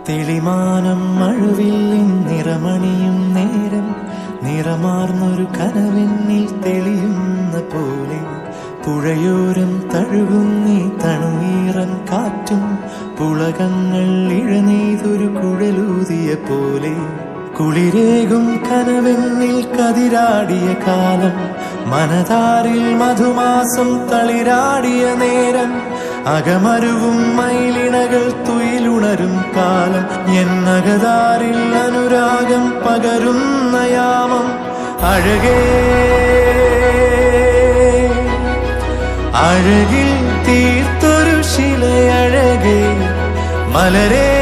തെളിമാനം മഴവില്ലിൻ നിറമണിയും നേരം നിറമാർന്നൊരു കനവെന്നിൽ തെളിയുന്ന പോലെ പുഴയോരം തഴുകുന്നീ തണുനീറൻ കാറ്റും പുളകങ്ങൾ ഇഴനെയ്തൊരു കുഴലൂതിയ പോലെ കുളിരേകും കനവെന്നിൽ കതിരാടിയ കാലം മനതാരിൽ മധുമാസം തളിരാടിയ നേരം അകമരുവും മയിലിണകൾ തുയിലുണരും കാലം എന്നകതാരിൽ അനുരാഗം പകരുന്ന യാമം അഴകേ അഴകിൽ തീർത്തൊരു ശിലയഴകേ മലരേ